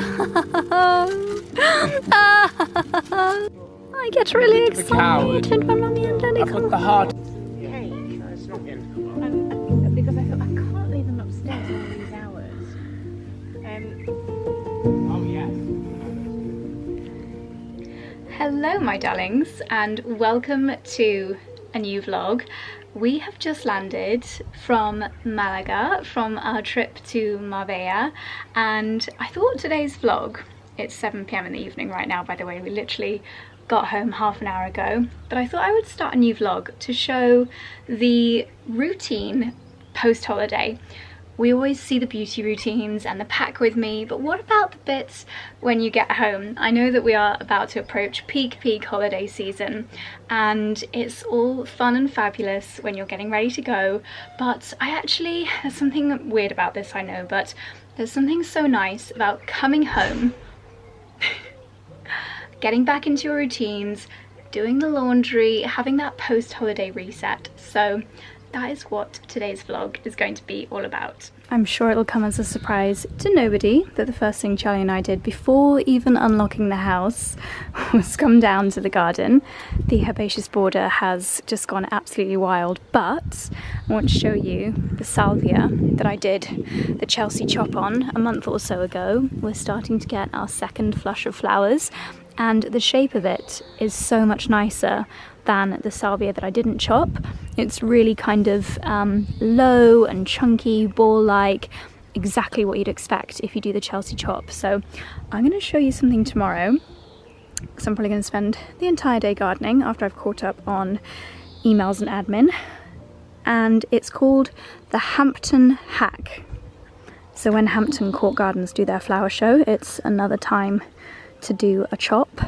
I get really excited when Mummy and Daddy come. The heart. Because I thought I can't leave them upstairs all these hours. Oh yes. Hello my darlings and welcome to a new vlog. We have just landed from Malaga from our trip to Marbella, and I thought today's vlog, it's 7 p.m. in the evening right now by the way, we literally got home half an hour ago, but I thought I would start a new vlog to show the routine post-holiday. We always see the beauty routines and the pack with me, but what about the bits when you get home? I know that we are about to approach peak holiday season and it's all fun and fabulous when you're getting ready to go, but there's something weird about this, I know, but there's something so nice about coming home, getting back into your routines, doing the laundry, having that post-holiday reset. So that is what today's vlog is going to be all about. I'm sure it'll come as a surprise to nobody that the first thing Charlie and I did before even unlocking the house was come down to the garden. The herbaceous border has just gone absolutely wild, but I want to show you the salvia that I did the Chelsea chop on a month or so ago. We're starting to get our second flush of flowers, and the shape of it is so much nicer than the salvia that I didn't chop. It's really kind of low and chunky, ball-like, exactly what you'd expect if you do the Chelsea chop. So I'm going to show you something tomorrow, because I'm probably going to spend the entire day gardening after I've caught up on emails and admin, and it's called the Hampton Hack. So when Hampton Court Gardens do their flower show, it's another time to do a chop,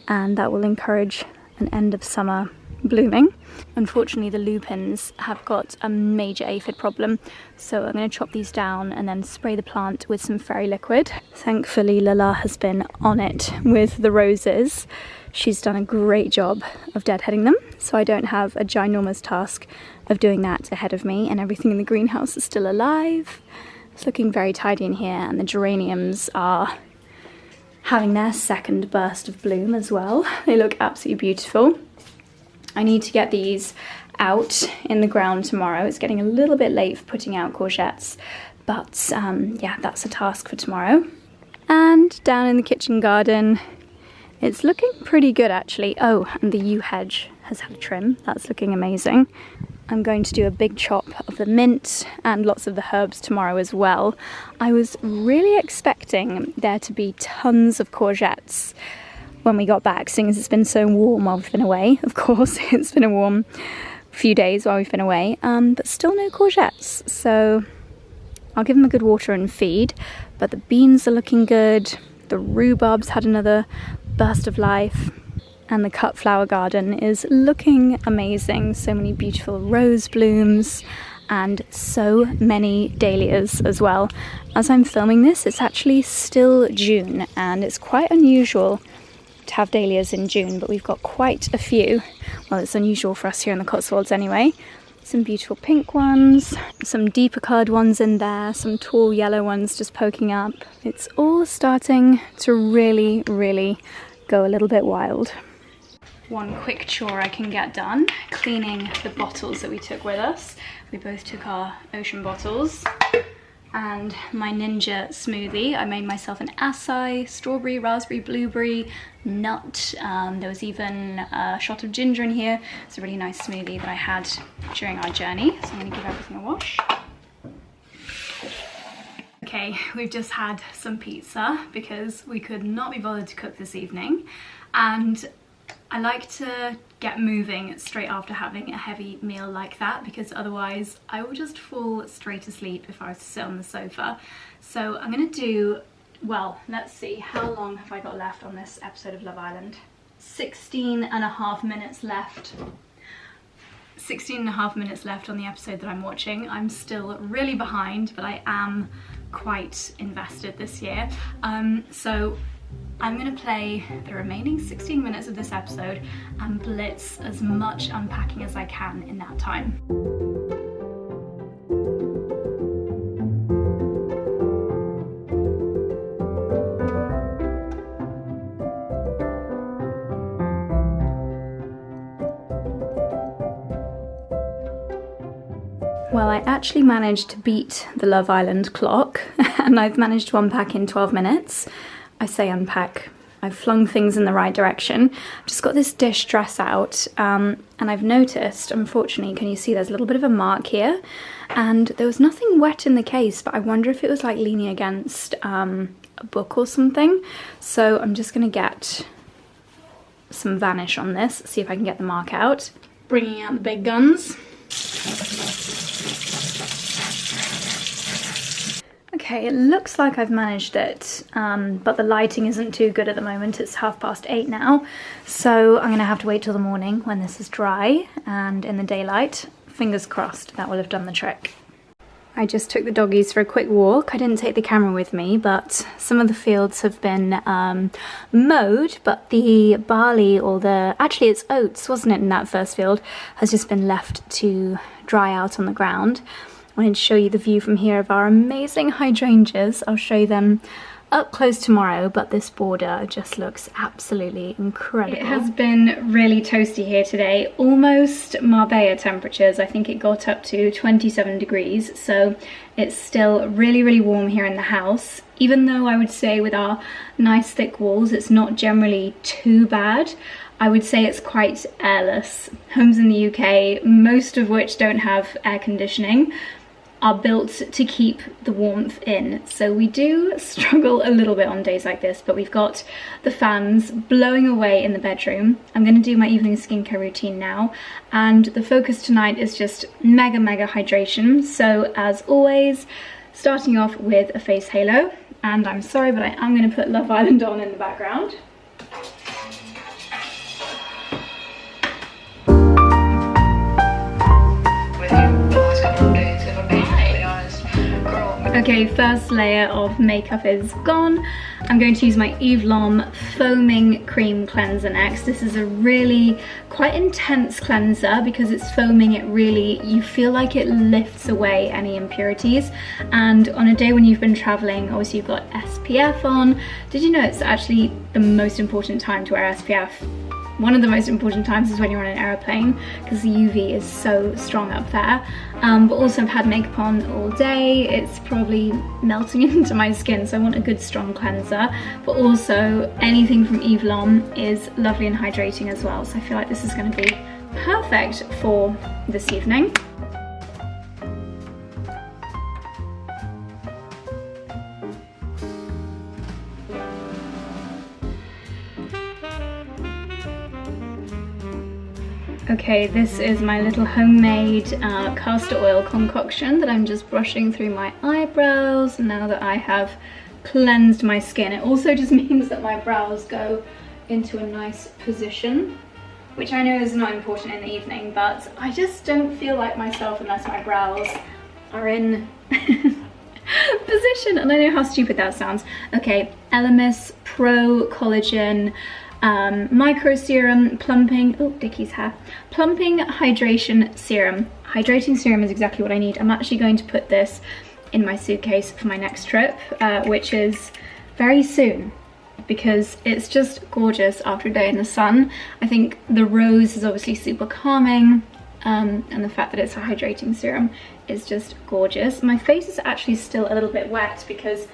and that will encourage an end of summer blooming. Unfortunately the lupins have got a major aphid problem, so I'm going to chop these down and then spray the plant with some fairy liquid. Thankfully Lala has been on it with the roses. She's done a great job of deadheading them, so I don't have a ginormous task of doing that ahead of me, and everything in the greenhouse is still alive. It's looking very tidy in here, and the geraniums are having their second burst of bloom as well. They look absolutely beautiful. I need to get these out in the ground tomorrow. It's getting a little bit late for putting out courgettes, but yeah, that's a task for tomorrow. And down in the kitchen garden, it's looking pretty good actually. Oh, and the yew hedge has had a trim. That's looking amazing. I'm going to do a big chop of the mint and lots of the herbs tomorrow as well. I was really expecting there to be tons of courgettes when we got back, seeing as it's been so warm while we've been away. Of course, it's been a warm few days while we've been away, but still no courgettes. So I'll give them a good water and feed, but the beans are looking good. The rhubarb's had another burst of life. And the cut flower garden is looking amazing. So many beautiful rose blooms and so many dahlias as well. As I'm filming this, it's actually still June, and it's quite unusual to have dahlias in June, but we've got quite a few. Well, it's unusual for us here in the Cotswolds anyway. Some beautiful pink ones, some deeper coloured ones in there, some tall yellow ones just poking up. It's all starting to really go a little bit wild. One quick chore I can get done, cleaning the bottles that we took with us. We both took our ocean bottles, and my ninja smoothie. I made myself an acai, strawberry, raspberry, blueberry, nut. There was even a shot of ginger in here. It's a really nice smoothie that I had during our journey. So I'm gonna give everything a wash. Okay, we've just had some pizza because we could not be bothered to cook this evening, and I like to get moving straight after having a heavy meal like that, because otherwise I will just fall straight asleep if I was to sit on the sofa. So I'm gonna do, well, let's see, how long have I got left on this episode of Love Island? 16.5 minutes left. 16.5 minutes left on the episode that I'm watching. I'm still really behind, but I am quite invested this year. So I'm going to play the remaining 16 minutes of this episode and blitz as much unpacking as I can in that time. actually managed to beat the Love Island clock and I've managed to unpack in 12 minutes. I say unpack, I've flung things in the right direction. I've just got this dish dress out and I've noticed, unfortunately, can you see there's a little bit of a mark here? And there was nothing wet in the case, but I wonder if it was like leaning against a book or something. So I'm just gonna get some Vanish on this, see if I can get the mark out. Bringing out the big guns. Okay, it looks like I've managed it, but the lighting isn't too good at the moment. It's 8:30 now, so I'm gonna have to wait till the morning when this is dry and in the daylight. Fingers crossed that will have done the trick. I just took the doggies for a quick walk. I didn't take the camera with me, but some of the fields have been mowed, but the barley, or actually it's oats, wasn't it, in that first field, has just been left to dry out on the ground. I wanted to show you the view from here of our amazing hydrangeas. I'll show you them up close tomorrow, but this border just looks absolutely incredible. It has been really toasty here today, almost 𝑭𝒐𝒏𝒅 temperatures. I think it got up to 27 degrees, so it's still really, really warm here in the house. Even though I would say with our nice thick walls, it's not generally too bad. I would say it's quite airless. Homes in the UK, most of which don't have air conditioning, are built to keep the warmth in. So we do struggle a little bit on days like this, but we've got the fans blowing away in the bedroom. I'm going to do my evening skincare routine now, and the focus tonight is just mega hydration. So as always, starting off with a face halo, and I'm sorry, but I am going to put Love Island on in the background. Okay, first layer of makeup is gone. I'm going to use my Eve Lom Foaming Cream Cleanser next. This is a really quite intense cleanser because it's foaming. It really, you feel like it lifts away any impurities. And on a day when you've been traveling, obviously you've got SPF on. Did you know it's actually the most important time to wear SPF? One of the most important times is when you're on an aeroplane because the UV is so strong up there. But also I've had makeup on all day. It's probably melting into my skin, so I want a good strong cleanser. But also anything from Eve Lom is lovely and hydrating as well. So I feel like this is going to be perfect for this evening. Okay, this is my little homemade castor oil concoction that I'm just brushing through my eyebrows now that I have cleansed my skin. It also just means that my brows go into a nice position, which I know is not important in the evening, but I just don't feel like myself unless my brows are in position, and I know how stupid that sounds. Okay, Elemis Pro Collagen Micro Serum Plumping, oh, Dickie's hair, Plumping Hydration Serum. Hydrating serum is exactly what I need. I'm actually going to put this in my suitcase for my next trip, which is very soon, because it's just gorgeous after a day in the sun. I think the rose is obviously super calming, and the fact that it's a hydrating serum is just gorgeous. My face is actually still a little bit wet because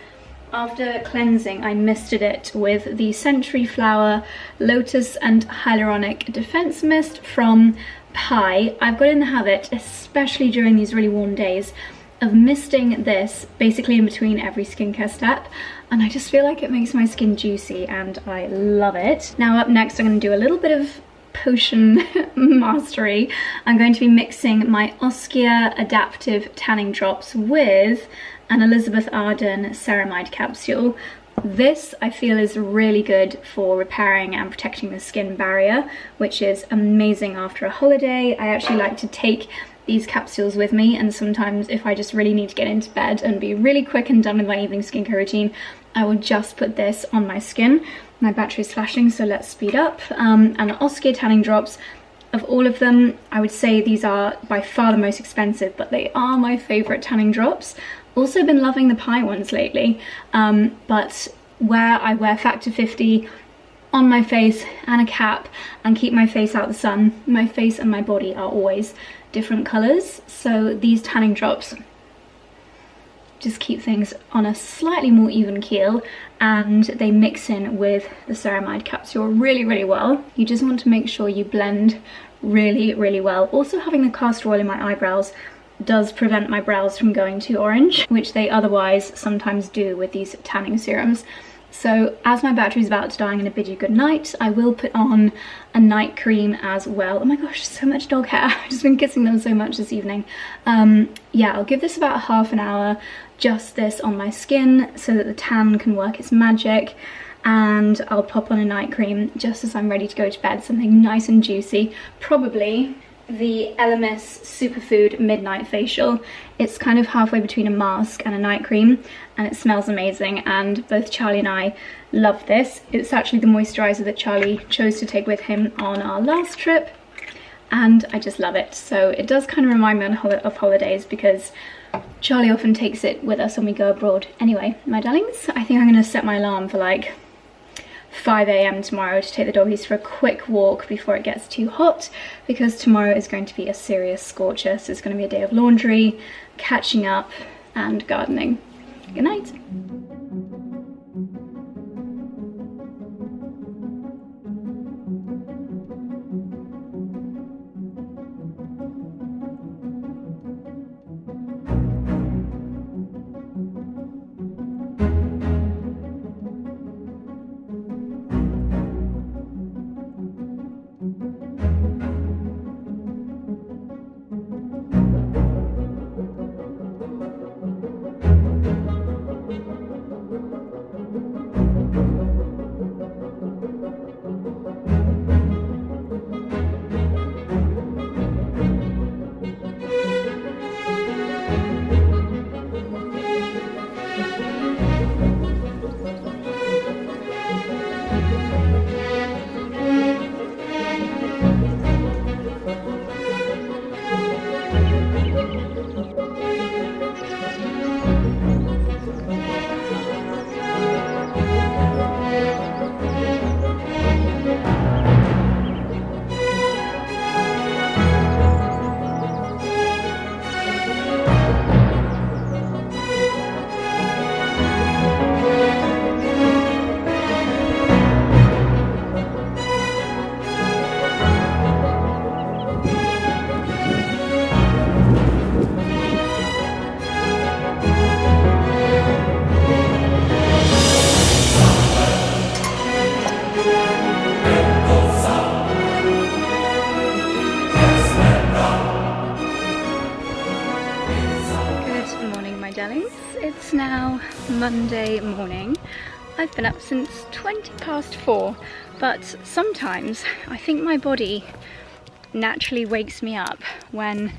after cleansing, I misted it with the Century Flower Lotus and Hyaluronic Defense Mist from Pi. I've got in the habit, especially during these really warm days, of misting this basically in between every skincare step, and I just feel like it makes my skin juicy and I love it. Now up next, I'm going to do a little bit of potion mastery. I'm going to be mixing my 𝑭𝒐𝒏𝒅 Adaptive Tanning Drops with an Elizabeth Arden ceramide capsule. This I feel is really good for repairing and protecting the skin barrier, which is amazing after a holiday. I actually like to take these capsules with me, and sometimes if I just really need to get into bed and be really quick and done with my evening skincare routine, I will just put this on my skin. My battery's flashing, so let's speed up. And 𝑭𝒐𝒏𝒅 tanning drops, of all of them, I would say these are by far the most expensive, but they are my favorite tanning drops. Also been loving the Pi ones lately, but where I wear Factor 50 on my face and a cap and keep my face out the sun, my face and my body are always different colours. So these tanning drops just keep things on a slightly more even keel, and they mix in with the ceramide capsule really well. You just want to make sure you blend really well. Also, having the castor oil in my eyebrows does prevent my brows from going too orange, which they otherwise sometimes do with these tanning serums. So as my battery's about to die, I'm going to bid you good night. I will put on a night cream as well. Oh my gosh, so much dog hair. I've just been kissing them so much this evening. Yeah, I'll give this about half an hour, just this on my skin, so that the tan can work its magic. And I'll pop on a night cream just as I'm ready to go to bed, something nice and juicy. Probably the 𝑭𝒆 Superfood Midnight Facial. It's kind of halfway between a mask and a night cream, and it smells amazing, and both Charlie and I love this. It's actually the moisturizer that Charlie chose to take with him on our last trip, and I just love it. So it does kind of remind me of holidays, because Charlie often takes it with us when we go abroad. Anyway, my darlings, I think I'm going to set my alarm for like 5 AM tomorrow to take the doggies for a quick walk before it gets too hot, because tomorrow is going to be a serious scorcher. So it's going to be a day of laundry, catching up and gardening. Good night. It's now Monday morning. I've been up since 4:20, but sometimes I think my body naturally wakes me up when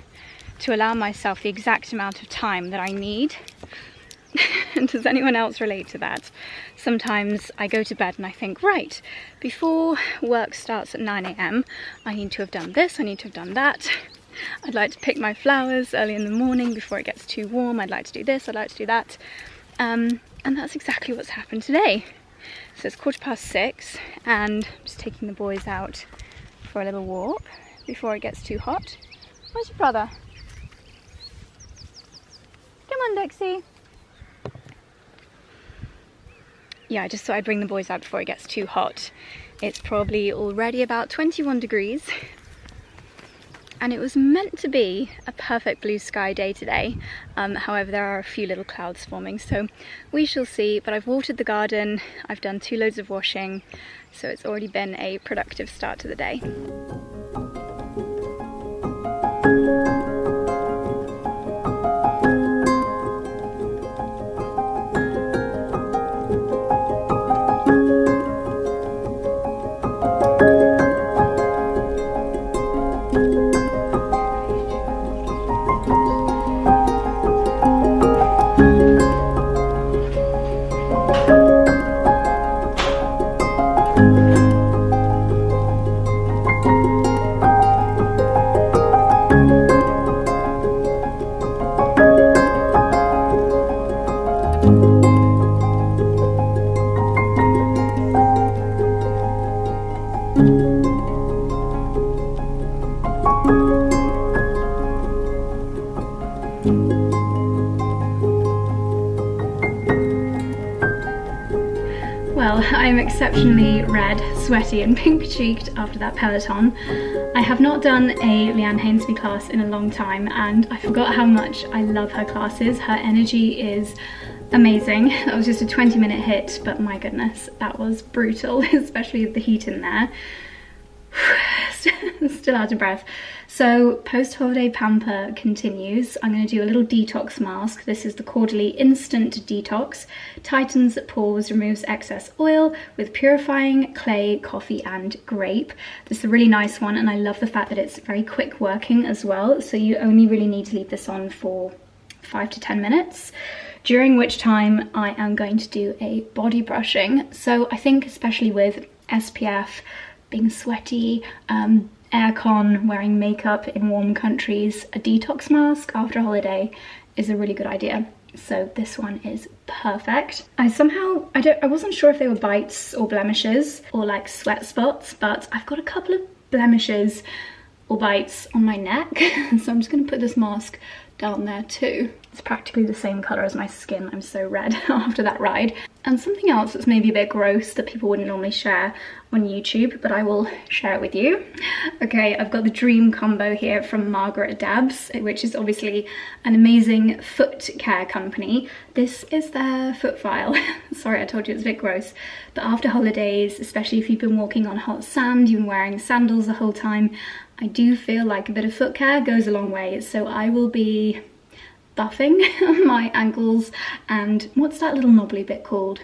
to allow myself the exact amount of time that I need. Does anyone else relate to that? Sometimes I go to bed and I think, right, before work starts at 9 AM, I need to have done this, I need to have done that. I'd like to pick my flowers early in the morning before it gets too warm. I'd like to do this, I'd like to do that. And that's exactly what's happened today. So it's 6:15 and I'm just taking the boys out for a little walk before it gets too hot. Where's your brother? Come on, Dixie. Yeah, I just thought I'd bring the boys out before it gets too hot. It's probably already about 21 degrees. And it was meant to be a perfect blue sky day today. However, there are a few little clouds forming, so we shall see. But I've watered the garden, I've done 2 loads of washing, so it's already been a productive start to the day. Well, I'm exceptionally red, sweaty and pink-cheeked after that Peloton. I have not done a Leanne Hainsby class in a long time, and I forgot how much I love her classes. Her energy is amazing. That was just a 20-minute hit, but my goodness, that was brutal, especially with the heat in there. Still out of breath. So post-holiday pamper continues. I'm going to do a little detox mask. This is the Quarterly Instant Detox. Tightens pores, removes excess oil with purifying clay, coffee and grape. This is a really nice one, and I love the fact that it's very quick working as well. So you only really need to leave this on for 5 to 10 minutes. During which time I am going to do a body brushing. So I think especially with SPF, being sweaty, aircon, wearing makeup in warm countries, a detox mask after a holiday is a really good idea. So this one is perfect. I wasn't sure if they were bites or blemishes or like sweat spots, but I've got a couple of blemishes or bites on my neck. So I'm just gonna put this mask down there too. It's practically the same colour as my skin. I'm so red after that ride. And something else that's maybe a bit gross that people wouldn't normally share on YouTube, but I will share it with you. Okay, I've got the dream combo here from 𝑭𝒊𝒏𝒅, which is obviously an amazing foot care company. This is their foot file. Sorry, I told you it's a bit gross. But after holidays, especially if you've been walking on hot sand, you've been wearing sandals the whole time, I do feel like a bit of foot care goes a long way. So I will be buffing my ankles and what's that little knobbly bit called?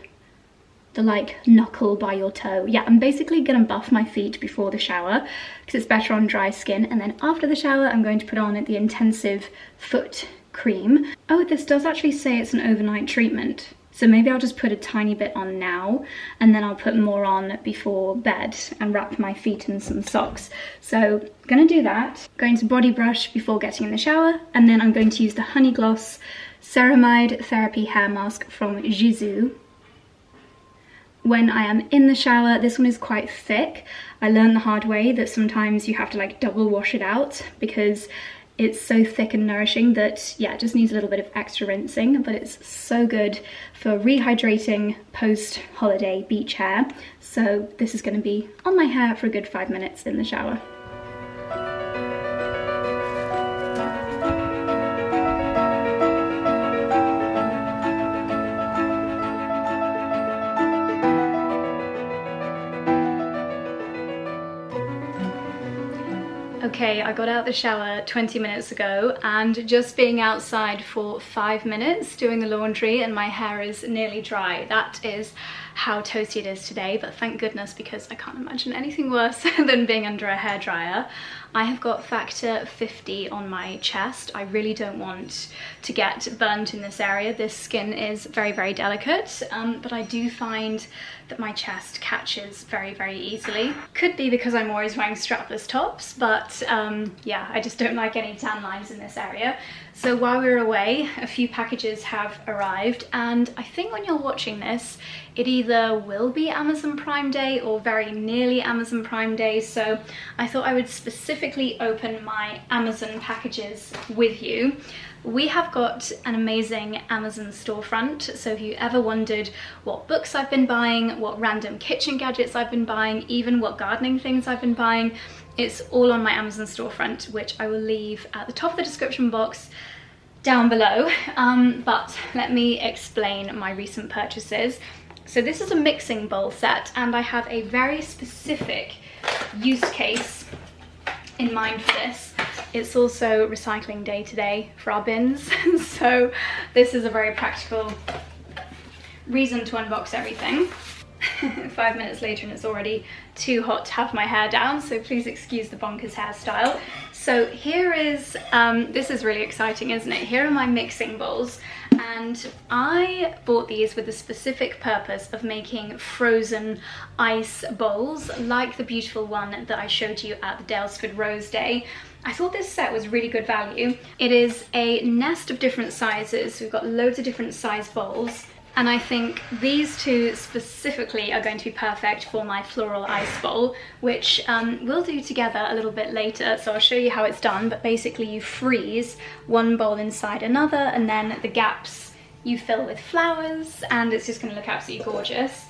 The like knuckle by your toe. Yeah, I'm basically gonna buff my feet before the shower because it's better on dry skin, and then after the shower I'm going to put on the intensive foot cream. Oh, this does actually say it's an overnight treatment. So maybe I'll just put a tiny bit on now and then I'll put more on before bed and wrap my feet in some socks. So I'm gonna do that. Going to body brush before getting in the shower, and then I'm going to use the Honey Gloss Ceramide Therapy Hair Mask from 𝑭𝒊𝒏𝒅. When I am in the shower, this one is quite thick. I learned the hard way that sometimes you have to like double wash it out because it's so thick and nourishing that, yeah, it just needs a little bit of extra rinsing, but it's so good for rehydrating post-holiday beach hair. So this is going to be on my hair for a good 5 minutes in the shower. Okay, I got out the shower 20 minutes ago, and just being outside for 5 minutes doing the laundry and my hair is nearly dry. That is how toasty it is today, but thank goodness, because I can't imagine anything worse than being under a hairdryer. I have got factor 50 on my chest. I really don't want to get burnt in this area. This skin is very, very delicate, but I do find that my chest catches very, very easily. Could be because I'm always wearing strapless tops, but yeah, I just don't like any tan lines in this area. So while we were away, a few packages have arrived, and I think when you're watching this, it either will be Amazon Prime Day or very nearly Amazon Prime Day, so I thought I would specifically open my Amazon packages with you. We have got an amazing Amazon storefront, so if you ever wondered what books I've been buying, what random kitchen gadgets I've been buying, even what gardening things I've been buying, it's all on my Amazon storefront, which I will leave at the top of the description box down below. But let me explain my recent purchases. So this is a mixing bowl set, and I have a very specific use case in mind for this. It's also recycling day today for our bins, so this is a very practical reason to unbox everything. 5 minutes later and it's already too hot to have my hair down, so please excuse the bonkers hairstyle. So here is, this is really exciting, isn't it? Here are my mixing bowls, and I bought these with the specific purpose of making frozen ice bowls like the beautiful one that I showed you at the 𝑭𝒊𝒏𝒅 Rose Day. I thought this set was really good value. It is a nest of different sizes. We've got loads of different size bowls, and I think these two specifically are going to be perfect for my floral ice bowl, which we'll do together a little bit later, so I'll show you how it's done. But basically you freeze one bowl inside another, and then the gaps you fill with flowers, and it's just going to look absolutely gorgeous.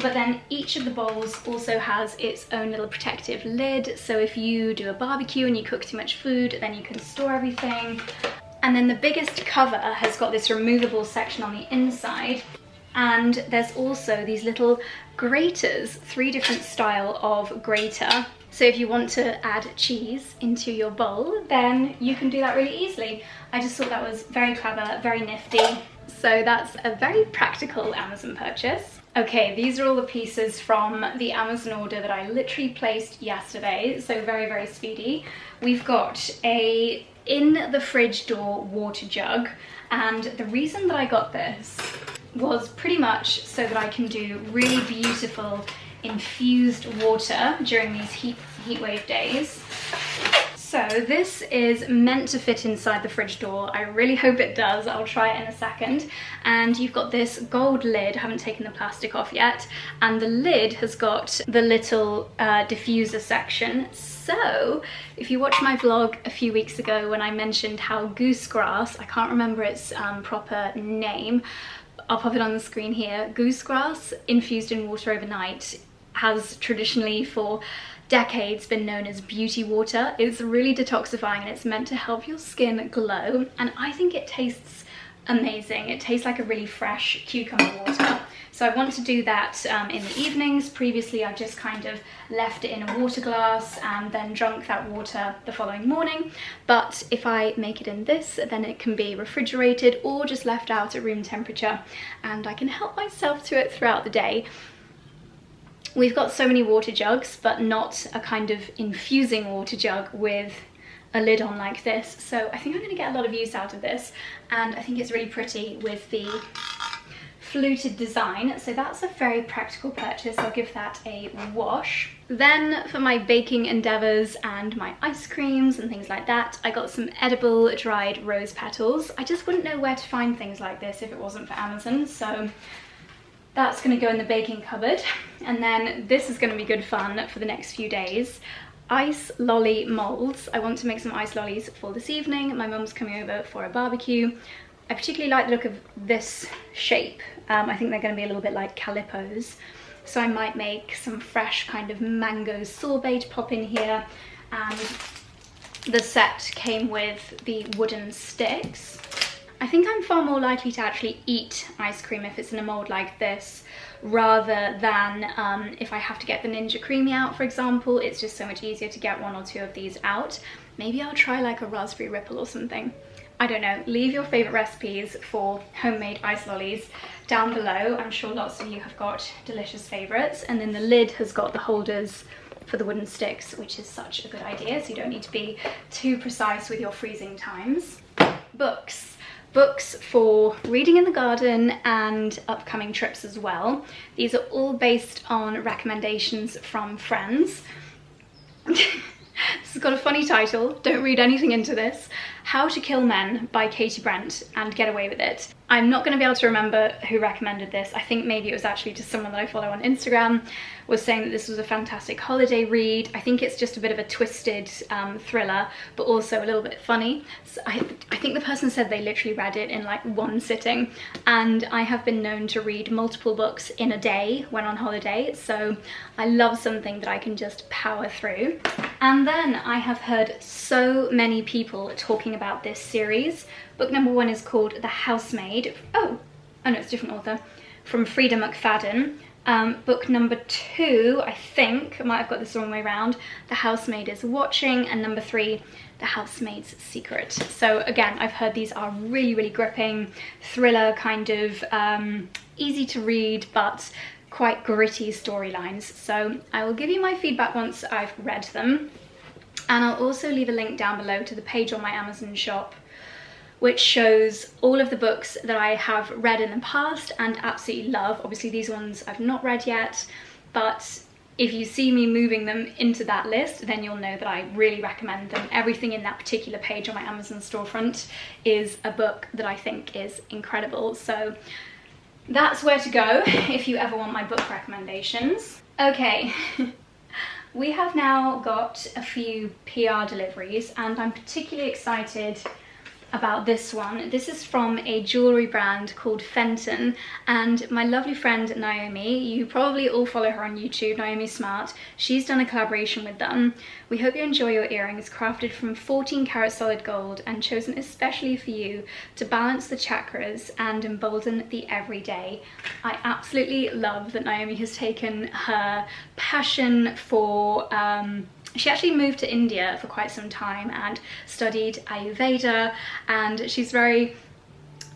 But then each of the bowls also has its own little protective lid, so if you do a barbecue and you cook too much food, then you can store everything. And then the biggest cover has got this removable section on the inside, and there's also these little graters, 3 different style of grater. So if you want to add cheese into your bowl, then you can do that really easily. I just thought that was very clever, very nifty. So that's a very practical Amazon purchase. Okay, these are all the pieces from the Amazon order that I literally placed yesterday, so very, very speedy. We've got a in the fridge door water jug, and the reason that I got this was pretty much so that I can do really beautiful infused water during these heat wave days. So this is meant to fit inside the fridge door. I really hope it does. I'll try it in a second. And you've got this gold lid, haven't taken the plastic off yet, and the lid has got the little diffuser section. So if you watched my vlog a few weeks ago when I mentioned how goosegrass, I can't remember its proper name, I'll pop it on the screen here, goosegrass infused in water overnight has traditionally for decades been known as beauty water. It's really detoxifying and it's meant to help your skin glow, and I think it tastes amazing. It tastes like a really fresh cucumber water. So I want to do that in the evenings. Previously I've just kind of left it in a water glass and then drunk that water the following morning. But if I make it in this, then it can be refrigerated or just left out at room temperature, and I can help myself to it throughout the day. We've got so many water jugs, but not a kind of infusing water jug with a lid on like this. So I think I'm gonna get a lot of use out of this, and I think it's really pretty with the fluted design. So that's a very practical purchase. I'll give that a wash. Then for my baking endeavors and my ice creams and things like that, I got some edible dried rose petals. I just wouldn't know where to find things like this if it wasn't for Amazon. So that's going to go in the baking cupboard. And then this is going to be good fun for the next few days. Ice lolly molds. I want to make some ice lollies for this evening. My mum's coming over for a barbecue. I particularly like the look of this shape. I think they're going to be a little bit like calipos. So I might make some fresh kind of mango sorbet to pop in here. And the set came with the wooden sticks. I think I'm far more likely to actually eat ice cream if it's in a mold like this, rather than if I have to get the Ninja Creamy out, for example. It's just so much easier to get 1 or 2 of these out. Maybe I'll try like a raspberry ripple or something. I don't know. Leave your favourite recipes for homemade ice lollies down below. I'm sure lots of you have got delicious favourites. And then the lid has got the holders for the wooden sticks, which is such a good idea, so you don't need to be too precise with your freezing times. Books. Books for reading in the garden and upcoming trips as well. These are all based on recommendations from friends. This has got a funny title, don't read anything into this. How to Kill Men by Katie Brent and Get Away with It. I'm not going to be able to remember who recommended this. I think maybe it was actually just someone that I follow on Instagram was saying that this was a fantastic holiday read. I think it's just a bit of a twisted thriller, but also a little bit funny. So I think the person said they literally read it in like 1 sitting, and I have been known to read multiple books in a day when on holiday, so I love something that I can just power through. And then I have heard so many people talking about this series. Book number 1 is called The Housemaid. Oh no, it's a different author. From Frida McFadden. Book number 2, I think, I might have got this the wrong way around. The Housemaid is Watching, and number 3, The Housemaid's Secret. So again, I've heard these are really, really gripping, thriller kind of, easy to read, but quite gritty storylines. So I will give you my feedback once I've read them. And I'll also leave a link down below to the page on my Amazon shop, which shows all of the books that I have read in the past and absolutely love. Obviously these ones I've not read yet, but if you see me moving them into that list, then you'll know that I really recommend them. Everything in that particular page on my Amazon storefront is a book that I think is incredible. So that's where to go if you ever want my book recommendations. Okay. We have now got a few PR deliveries, and I'm particularly excited about this one. This is from a jewellery brand called Fenton, and my lovely friend Naomi, you probably all follow her on YouTube, Naomi Smart, she's done a collaboration with them. We hope you enjoy your earrings, crafted from 14 karat solid gold and chosen especially for you to balance the chakras and embolden the everyday. I absolutely love that Naomi has taken her passion for she actually moved to India for quite some time and studied Ayurveda, and she's very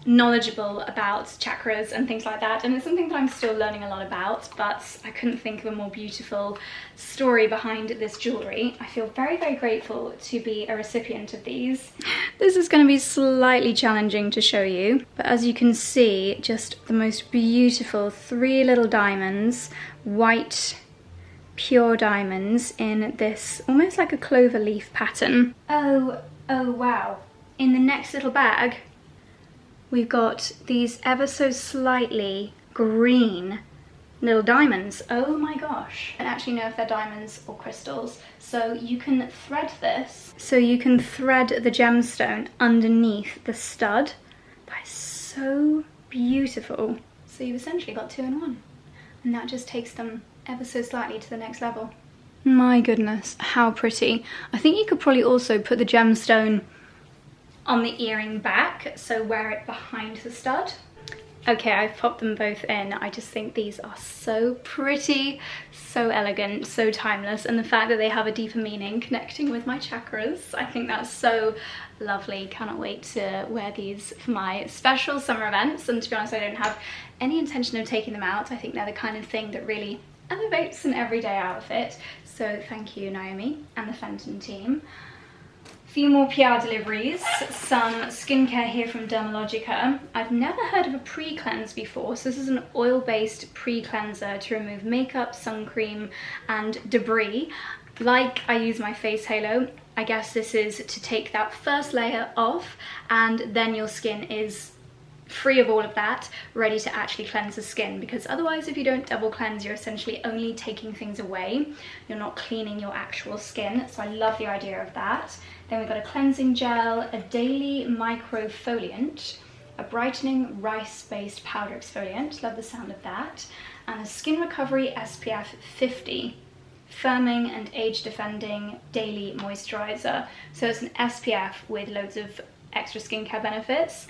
knowledgeable about chakras and things like that, and it's something that I'm still learning a lot about, but I couldn't think of a more beautiful story behind this jewellery. I feel very, very grateful to be a recipient of these. This is going to be slightly challenging to show you, but as you can see, just the most beautiful 3 little diamonds, white pure diamonds in this almost like a clover leaf pattern. Oh wow. In the next little bag, we've got these ever so slightly green little diamonds. Oh my gosh. I don't actually know if they're diamonds or crystals. So you can thread this. So you can thread the gemstone underneath the stud. That is so beautiful. So you've essentially got 2 in 1. And that just takes them ever so slightly to the next level. My goodness, how pretty. I think you could probably also put the gemstone on the earring back, so wear it behind the stud. Okay, I've popped them both in. I just think these are so pretty, so elegant, so timeless, and the fact that they have a deeper meaning connecting with my chakras, I think that's so lovely. Cannot wait to wear these for my special summer events, and to be honest, I don't have any intention of taking them out. I think they're the kind of thing that really elevates an everyday outfit. So thank you, Naomi and the Fenton team. Few more PR deliveries, some skincare here from 𝑭𝒊𝒏𝒅. I've never heard of a pre-cleanse before, so this is an oil-based pre-cleanser to remove makeup, sun cream and debris. Like I use my face halo, I guess this is to take that first layer off, and then your skin is free of all of that, ready to actually cleanse the skin, because otherwise if you don't double cleanse, you're essentially only taking things away. You're not cleaning your actual skin, so I love the idea of that. Then we've got a cleansing gel, a daily microfoliant, a brightening rice-based powder exfoliant, love the sound of that, and a skin recovery SPF 50 firming and age-defending daily moisturizer. So it's an SPF with loads of extra skincare benefits.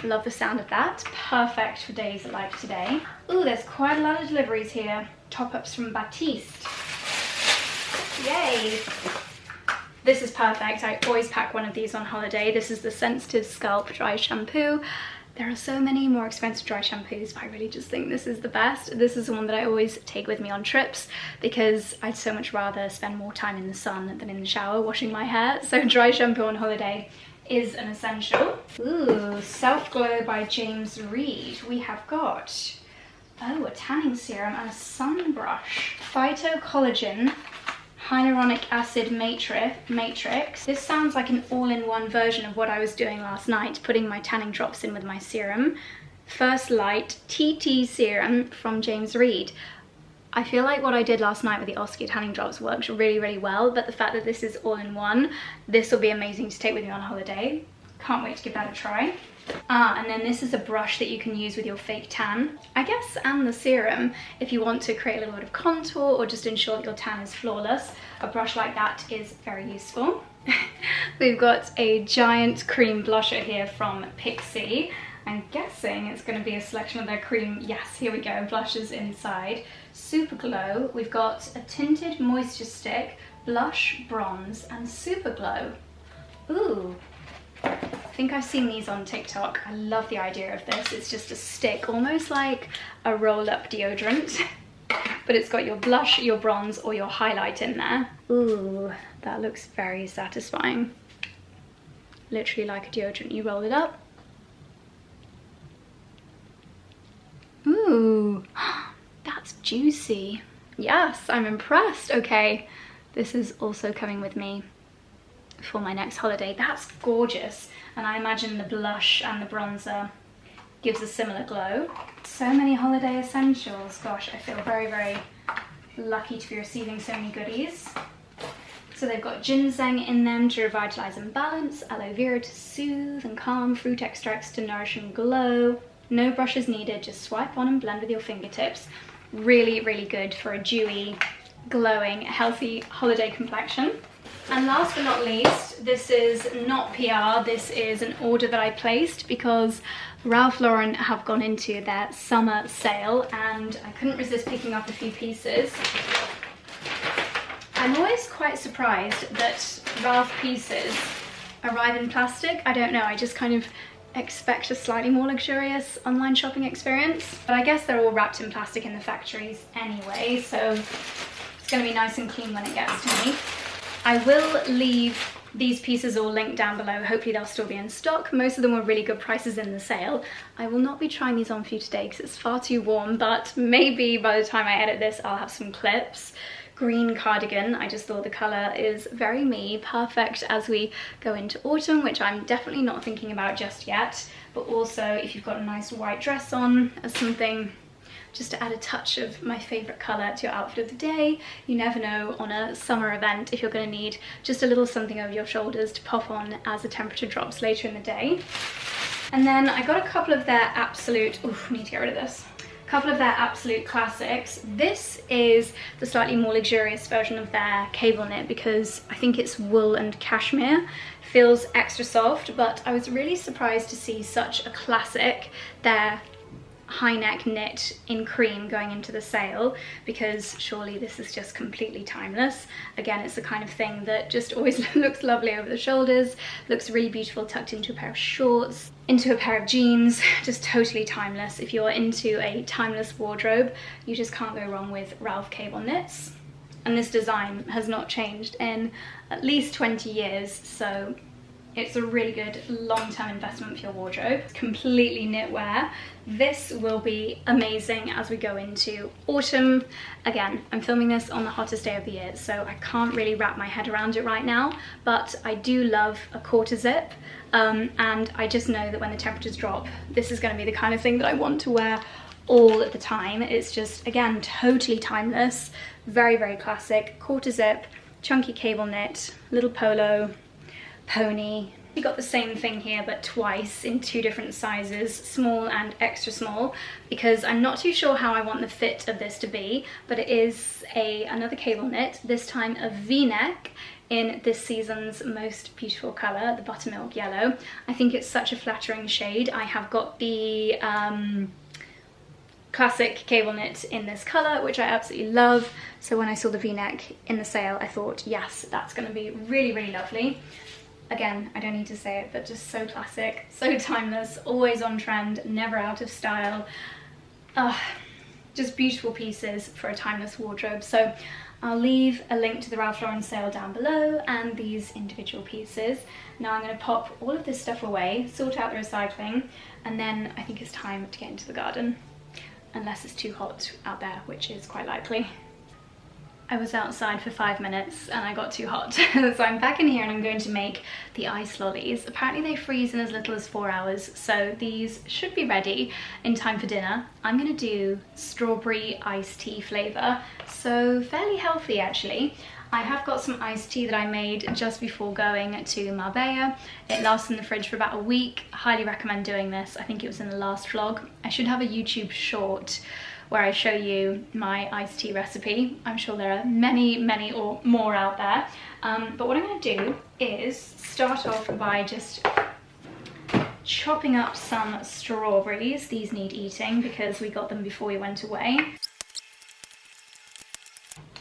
Love the sound of that. Perfect for days like today. Ooh, there's quite a lot of deliveries here. Top-ups from Batiste. Yay! This is perfect. I always pack one of these on holiday. This is the Sensitive Scalp Dry Shampoo. There are so many more expensive dry shampoos, but I really just think this is the best. This is the one that I always take with me on trips because I'd so much rather spend more time in the sun than in the shower washing my hair. So dry shampoo on holiday is an essential. Ooh, Self Glow by James Read. We have got, oh, a tanning serum and a sun brush. Phytocollagen Hyaluronic Acid Matrix. This sounds like an all-in-one version of what I was doing last night, putting my tanning drops in with my serum. First Light TT Serum from James Read. I feel like what I did last night with the Oscar tanning drops worked really, really well, but the fact that this is all-in-one, this will be amazing to take with me on holiday. Can't wait to give that a try. And then this is a brush that you can use with your fake tan, I guess, and the serum if you want to create a little bit of contour or just ensure that your tan is flawless. A brush like that is very useful. We've got a giant cream blusher here from Pixi. I'm guessing it's going to be a selection of their cream. Yes, here we go, blushes inside. Super Glow. We've got a tinted moisture stick, blush, bronze, and Super Glow. Ooh. I think I've seen these on TikTok. I love the idea of this. It's just a stick, almost like a roll-up deodorant, but it's got your blush, your bronze, or your highlight in there. Ooh, that looks very satisfying. Literally like a deodorant. You roll it up. Ooh, that's juicy. Yes, I'm impressed. Okay, this is also coming with me for my next holiday. That's gorgeous, and I imagine the blush and the bronzer gives a similar glow. So many holiday essentials. Gosh, I feel very, very lucky to be receiving so many goodies. It's So they've got ginseng in them to revitalize and balance, aloe vera to soothe and calm, fruit extracts to nourish and glow. No brushes needed, just swipe on and blend with your fingertips. Really, really good for a dewy, glowing, healthy holiday complexion. And last but not least, this is not PR, this is an order that I placed because Ralph Lauren have gone into their summer sale and I couldn't resist picking up a few pieces. I'm always quite surprised that Ralph pieces arrive in plastic. I don't know, I just kind of expect a slightly more luxurious online shopping experience. But I guess they're all wrapped in plastic in the factories anyway, so it's going to be nice and clean when it gets to me. I will leave these pieces all linked down below. Hopefully they'll still be in stock. Most of them were really good prices in the sale. I will not be trying these on for you today because it's far too warm, but maybe by the time I edit this I'll have some clips. Green cardigan, I just thought the colour is very me, perfect as we go into autumn, which I'm definitely not thinking about just yet, but also if you've got a nice white dress on as something just to add a touch of my favourite colour to your outfit of the day. You never know on a summer event if you're going to need just a little something over your shoulders to pop on as the temperature drops later in the day. And then I got a couple of their absolute, oof, I need to get rid of this. A couple of their absolute classics. This is the slightly more luxurious version of their cable knit because I think it's wool and cashmere. Feels extra soft, but I was really surprised to see such a classic, their high neck knit in cream going into the sale, because surely this is just completely timeless. Again, it's the kind of thing that just always looks lovely over the shoulders, looks really beautiful tucked into a pair of shorts, into a pair of jeans, just totally timeless. If you're into a timeless wardrobe, you just can't go wrong with Ralph cable knits. And this design has not changed in at least 20 years, so it's a really good long-term investment for your wardrobe. It's completely knitwear. This will be amazing as we go into autumn. Again, I'm filming this on the hottest day of the year, so I can't really wrap my head around it right now, but I do love a quarter zip, and I just know that when the temperatures drop, this is going to be the kind of thing that I want to wear all the time. It's just, again, totally timeless, very, very classic. Quarter zip, chunky cable knit, little polo, pony. We got the same thing here but twice in two different sizes, small and extra small, because I'm not too sure how I want the fit of this to be, but it is another cable knit, this time a V-neck in this season's most beautiful colour, the buttermilk yellow. I think it's such a flattering shade. I have got the classic cable knit in this colour, which I absolutely love, so when I saw the V-neck in the sale I thought, yes, that's going to be really, really lovely. Again, I don't need to say it, but just so classic, so timeless, always on trend, never out of style. Just beautiful pieces for a timeless wardrobe. So I'll leave a link to the Ralph Lauren sale down below and these individual pieces. Now I'm going to pop all of this stuff away, sort out the recycling, and then I think it's time to get into the garden. Unless it's too hot out there, which is quite likely. I was outside for 5 minutes and I got too hot. So I'm back in here and I'm going to make the ice lollies. Apparently they freeze in as little as 4 hours, so these should be ready in time for dinner. I'm going to do strawberry iced tea flavour, so fairly healthy actually. I have got some iced tea that I made just before going to Marbella. It lasts in the fridge for about a week. I highly recommend doing this. I think it was in the last vlog. I should have a YouTube short where I show you my iced tea recipe. I'm sure there are many, many or more out there. But what I'm going to do is start off by just chopping up some strawberries. These need eating because we got them before we went away.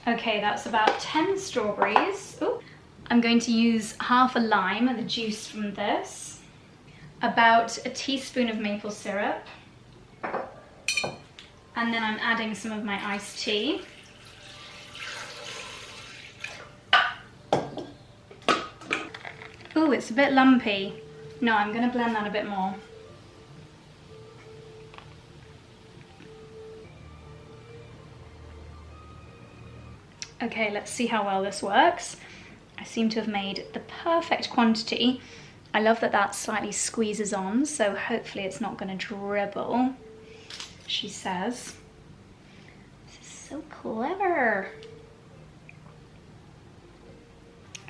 Okay, that's about 10 strawberries. Ooh. I'm going to use half a lime, the juice from this, about a teaspoon of maple syrup, and then I'm adding some of my iced tea. Ooh, it's a bit lumpy. No, I'm going to blend that a bit more. Okay, let's see how well this works. I seem to have made the perfect quantity. I love that that slightly squeezes on, so hopefully it's not going to dribble, she says. This is so clever.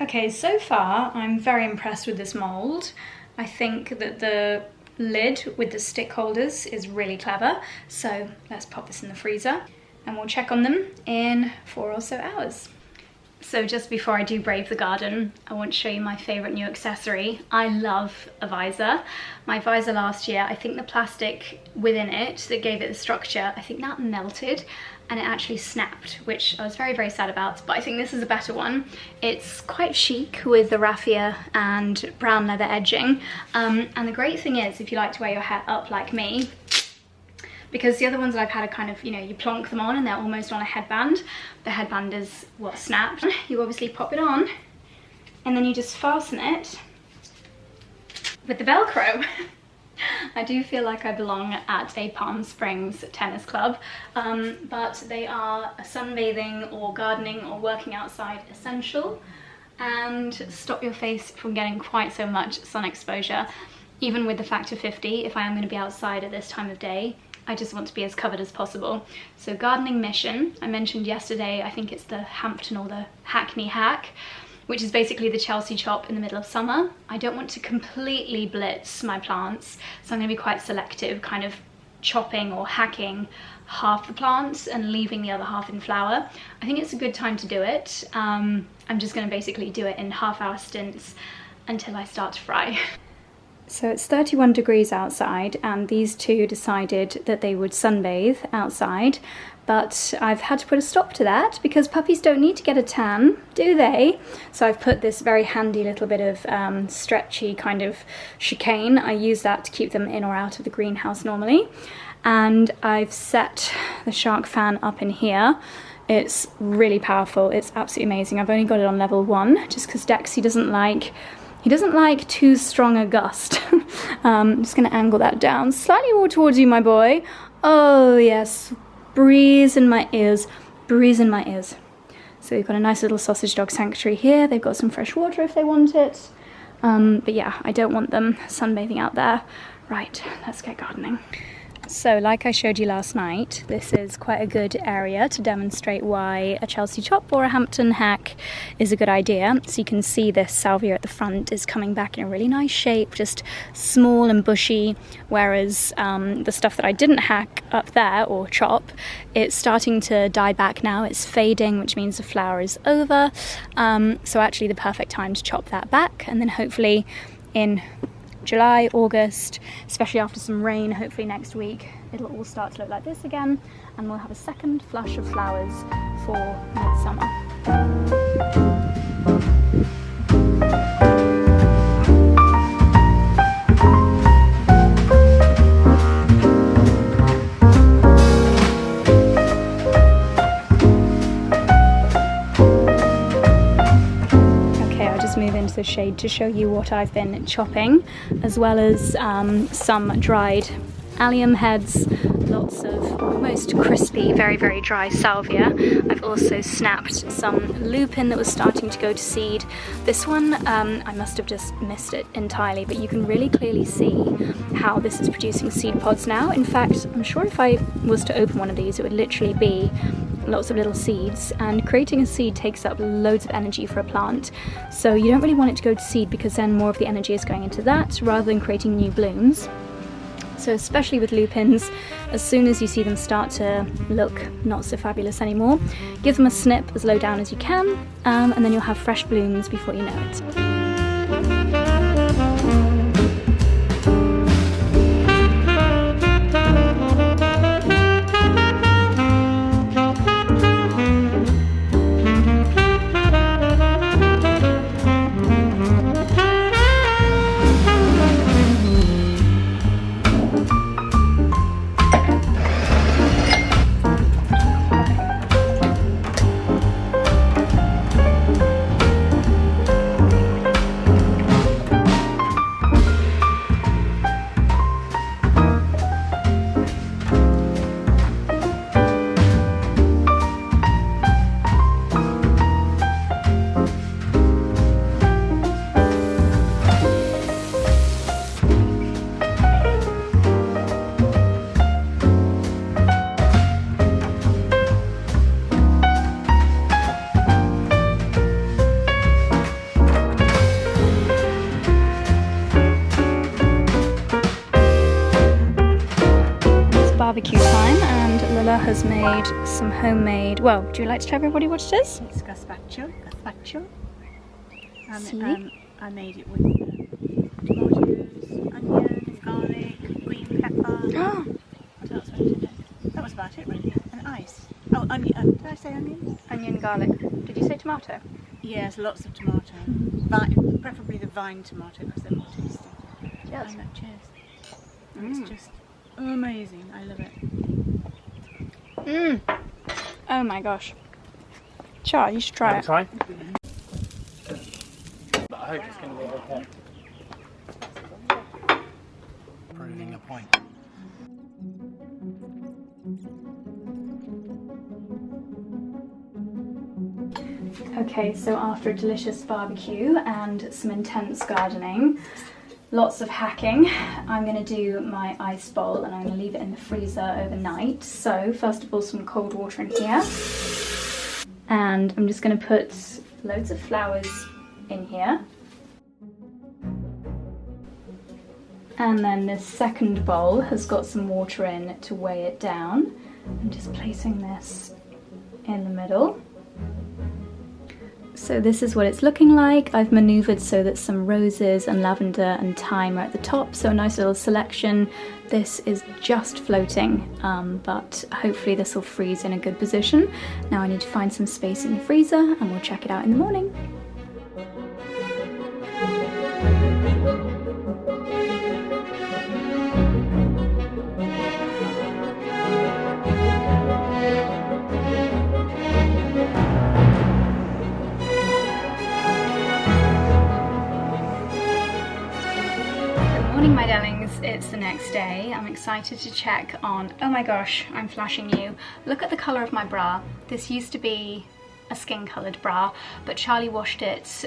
Okay, so far I'm very impressed with this mould. I think that the lid with the stick holders is really clever. So let's pop this in the freezer and we'll check on them in 4 or so hours. So just before I do brave the garden, I want to show you my favourite new accessory. I love a visor. My visor last year, I think the plastic within it that gave it the structure, I think that melted and it actually snapped, which I was very, very sad about, but I think this is a better one. It's quite chic with the raffia and brown leather edging. And the great thing is, if you like to wear your hair up like me, because the other ones that I've had are kind of, you know, you plonk them on and they're almost on a headband. The headband is what snapped. You obviously pop it on and then you just fasten it with the Velcro. I do feel like I belong at a Palm Springs tennis club, but they are a sunbathing or gardening or working outside essential and stop your face from getting quite so much sun exposure. Even with the factor 50, if I am going to be outside at this time of day, I just want to be as covered as possible. So gardening mission, I mentioned yesterday, I think it's the Hampton or the Hackney hack, which is basically the Chelsea chop in the middle of summer. I don't want to completely blitz my plants, so I'm going to be quite selective, kind of chopping or hacking half the plants and leaving the other half in flower. I think it's a good time to do it. I'm just going to basically do it in half-hour stints until I start to fry. So it's 31 degrees outside and these two decided that they would sunbathe outside, but I've had to put a stop to that because puppies don't need to get a tan, do they? So I've put this very handy little bit of stretchy kind of chicane. I use that to keep them in or out of the greenhouse normally. And I've set the shark fan up in here. It's really powerful, it's absolutely amazing. I've only got it on level 1 just because Dexy doesn't like too strong a gust. I'm just going to angle that down slightly more towards you, my boy. Oh yes, breeze in my ears, breeze in my ears. So we've got a nice little sausage dog sanctuary here. They've got some fresh water if they want it. But yeah, I don't want them sunbathing out there. Right, let's get gardening. So like I showed you last night, this is quite a good area to demonstrate why a Chelsea chop or a Hampton hack is a good idea. So you can see this salvia at the front is coming back in a really nice shape, just small and bushy, whereas the stuff that I didn't hack up there or chop, it's starting to die back now. It's fading, which means the flower is over. So actually the perfect time to chop that back, and then hopefully in July, August, especially after some rain, hopefully next week, it'll all start to look like this again and we'll have a second flush of flowers for midsummer. Move into the shade to show you what I've been chopping, as well as some dried allium heads, lots of almost crispy, very, very dry salvia. I've also snapped some lupin that was starting to go to seed. This one, I must have just missed it entirely, but you can really clearly see how this is producing seed pods now. In fact, I'm sure if I was to open one of these, it would literally be lots of little seeds, and creating a seed takes up loads of energy for a plant, so you don't really want it to go to seed because then more of the energy is going into that rather than creating new blooms. So especially with lupins, as soon as you see them start to look not so fabulous anymore, give them a snip as low down as you can, and then you'll have fresh blooms before you know it. has made some homemade, well, do you like to tell everybody what it is? It's 𝑭𝒊𝒏𝒅 𝙒𝙑𝑚. I made it with tomatoes, onion, garlic, green pepper. What else went in it? That was about it really. And ice. Oh, onion. Did I say onions? Onion, garlic. Did you say tomato? Yes, lots of tomato. Preferably the vine tomato because they're more tasty. Cheers. Cheers. It's just amazing. I love it. Oh my gosh. Char, you should try it. Try. But I hope it's going to be okay. Proving a point. Okay, so after a delicious barbecue and some intense gardening, lots of hacking, I'm going to do my ice bowl and I'm going to leave it in the freezer overnight. So first of all, some cold water in here. And I'm just going to put loads of flowers in here. And then this second bowl has got some water in to weigh it down. I'm just placing this in the middle. So this is what it's looking like. I've manoeuvred so that some roses and lavender and thyme are at the top, so a nice little selection. This is just floating, but hopefully this will freeze in a good position. Now I need to find some space in the freezer and we'll check it out in the morning. My darlings, it's the next day. I'm excited to check on, oh my gosh, I'm flashing you. Look at the colour of my bra. This used to be a skin coloured bra, but Charlie washed it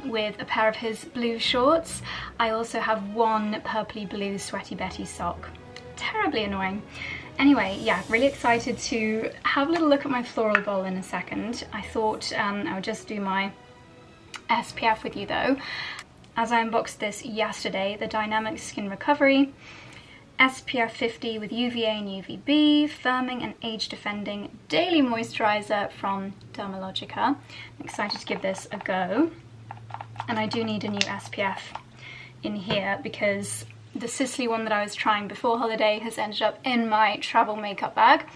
with a pair of his blue shorts. I also have one purpley blue Sweaty Betty sock. Terribly annoying. Anyway, yeah, really excited to have a little look at my floral bowl in a second. I thought I would just do my SPF with you though. As I unboxed this yesterday, the Dynamic Skin Recovery SPF 50 with UVA and UVB, firming and age defending daily moisturizer from 𝑭𝒊𝒏𝒅. I'm excited to give this a go. And I do need a new SPF in here because the Sicily one that I was trying before holiday has ended up in my travel makeup bag.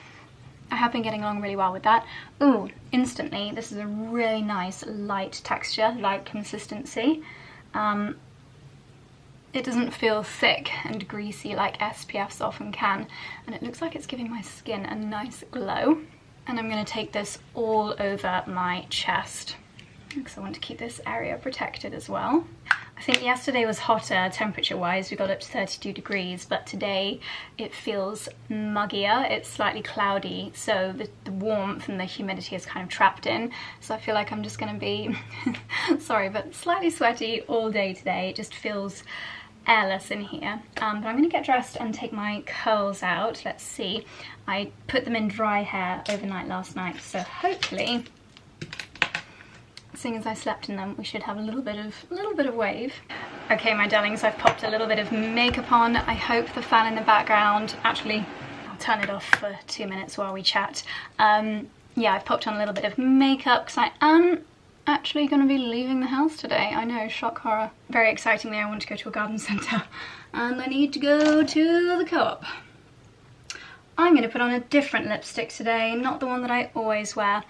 I have been getting along really well with that. Ooh, instantly, this is a really nice light texture, light consistency. It doesn't feel thick and greasy like SPFs often can, and it looks like it's giving my skin a nice glow. And I'm going to take this all over my chest because I want to keep this area protected as well. I think yesterday was hotter temperature wise, we got up to 32 degrees, but today it feels muggier, it's slightly cloudy, so the warmth and the humidity is kind of trapped in, so I feel like I'm just going to be, sorry, but slightly sweaty all day today. It just feels airless in here. But I'm going to get dressed and take my curls out. Let's see, I put them in dry hair overnight last night, so hopefully, seeing as I slept in them, we should have a little bit of wave. Okay, my darlings, I've popped a little bit of makeup on. I hope the fan in the background, actually, I'll turn it off for 2 minutes while we chat. Yeah, I've popped on a little bit of makeup because I am actually going to be leaving the house today. I know, shock horror. Very excitingly, I want to go to a garden centre and I need to go to the Co-op. I'm going to put on a different lipstick today, not the one that I always wear.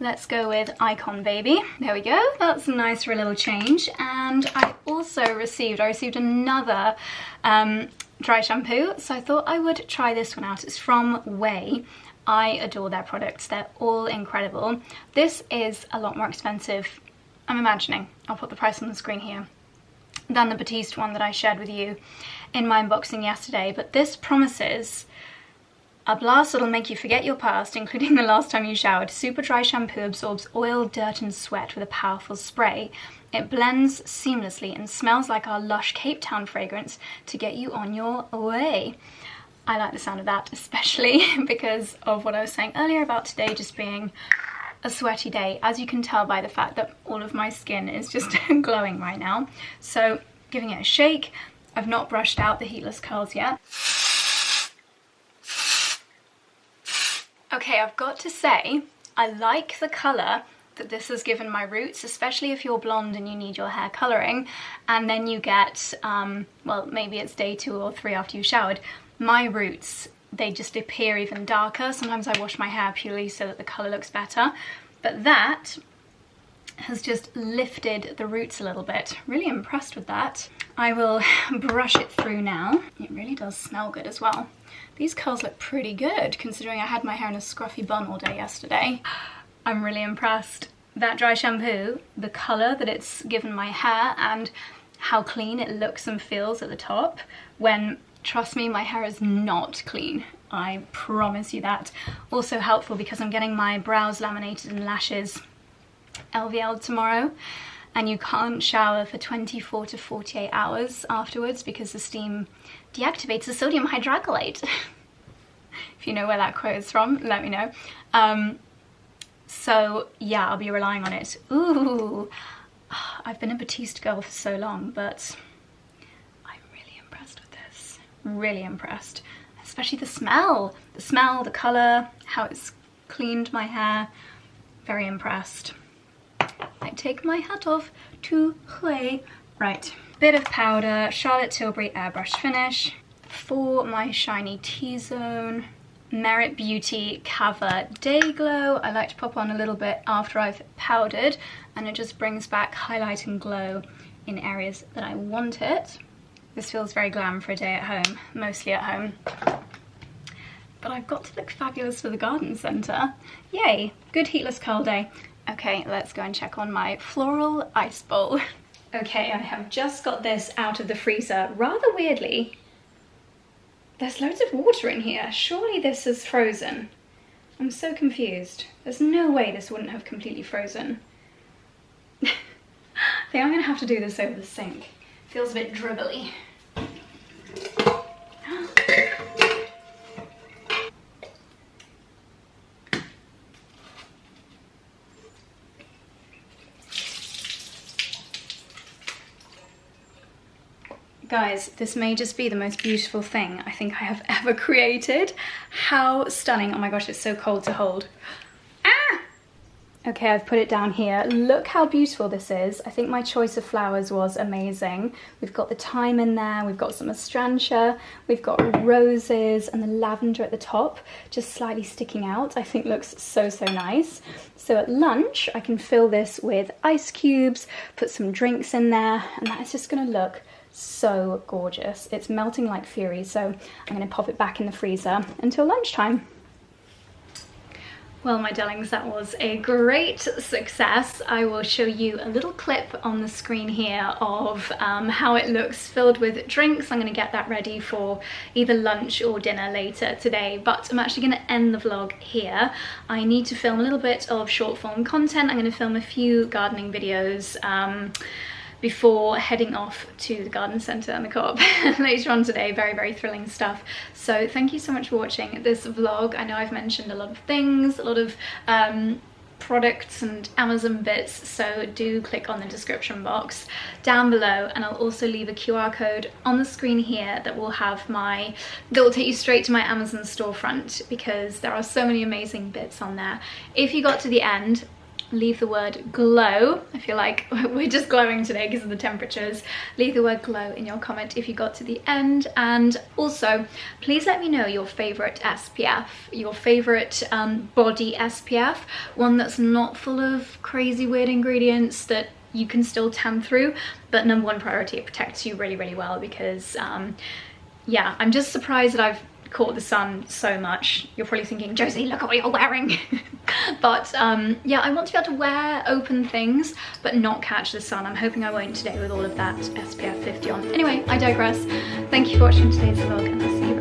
Let's go with Icon Baby. There we go, that's nice for a little change. And I also received another dry shampoo, so I thought I would try this one out. It's from 𝑭𝒊𝒏𝒅. I adore their products, they're all incredible. This is a lot more expensive, I'm imagining, I'll put the price on the screen here, than the Batiste one that I shared with you in my unboxing yesterday, but this promises a blast that'll make you forget your past, including the last time you showered. Super dry shampoo absorbs oil, dirt and sweat with a powerful spray. It blends seamlessly and smells like our lush Cape Town fragrance to get you on your way. I like the sound of that, especially because of what I was saying earlier about today just being a sweaty day, as you can tell by the fact that all of my skin is just glowing right now. So giving it a shake. I've not brushed out the heatless curls yet. Okay, I've got to say, I like the colour that this has given my roots, especially if you're blonde and you need your hair colouring, and then you get, well, maybe it's day 2 or 3 after you showered, my roots, they just appear even darker. Sometimes I wash my hair purely so that the colour looks better, but that has just lifted the roots a little bit. Really impressed with that. I will brush it through now. It really does smell good as well. These curls look pretty good considering I had my hair in a scruffy bun all day yesterday. I'm really impressed. That dry shampoo, the colour that it's given my hair and how clean it looks and feels at the top when, trust me, my hair is not clean. I promise you that. Also helpful because I'm getting my brows laminated and lashes 𝑭𝒊𝒏𝒅 tomorrow, and you can't shower for 24 to 48 hours afterwards because the steam deactivates the sodium hydrocolate. If you know where that quote is from, let me know. So yeah, I'll be relying on it. Ooh, I've been a Batiste girl for so long, but I'm really impressed with this. Really impressed. Especially the smell, the colour, how it's cleaned my hair. Very impressed. I take my hat off to 𝙒𝙖. Right, bit of powder, Charlotte Tilbury airbrush finish for my shiny T-zone. Merit Beauty Cover Day Glow. I like to pop on a little bit after I've powdered, and it just brings back highlight and glow in areas that I want it. This feels very glam for a day at home, mostly at home. But I've got to look fabulous for the garden centre. Yay, good heatless curl day. Okay, let's go and check on my floral ice bowl. Okay, I have just got this out of the freezer. Rather weirdly, there's loads of water in here. Surely this is frozen. I'm so confused. There's no way this wouldn't have completely frozen. I think I'm gonna have to do this over the sink. Feels a bit dribbly. Guys, this may just be the most beautiful thing I think I have ever created. How stunning. Oh my gosh, it's so cold to hold. Ah! Okay, I've put it down here. Look how beautiful this is. I think my choice of flowers was amazing. We've got the thyme in there, we've got some astrantia, we've got roses, and the lavender at the top, just slightly sticking out. I think looks so, so nice. So at lunch, I can fill this with ice cubes, put some drinks in there, and that is just gonna look so gorgeous. It's melting like fury, so I'm going to pop it back in the freezer until lunchtime. Well, my darlings, that was a great success. I will show you a little clip on the screen here of how it looks filled with drinks. I'm going to get that ready for either lunch or dinner later today, but I'm actually going to end the vlog here. I need to film a little bit of short form content. I'm going to film a few gardening videos before heading off to the garden centre and the co-op later on today. Very, very thrilling stuff. So thank you so much for watching this vlog. I know I've mentioned a lot of things, a lot of products and Amazon bits, so do click on the description box down below, and I'll also leave a QR code on the screen here that will take you straight to my Amazon storefront, because there are so many amazing bits on there. If you got to the end, leave the word glow. I feel like we're just glowing today because of the temperatures. Leave the word glow in your comment if you got to the end, and also please let me know your favorite SPF, your favorite body SPF, one that's not full of crazy weird ingredients that you can still tan through, but number one priority, it protects you really, really well, because yeah, I'm just surprised that I've caught the sun so much. You're probably thinking, Josie, look at what you're wearing. But yeah, I want to be able to wear open things but not catch the sun. I'm hoping I won't today with all of that SPF 50 on. Anyway, I digress. Thank you for watching today's vlog, and I'll see you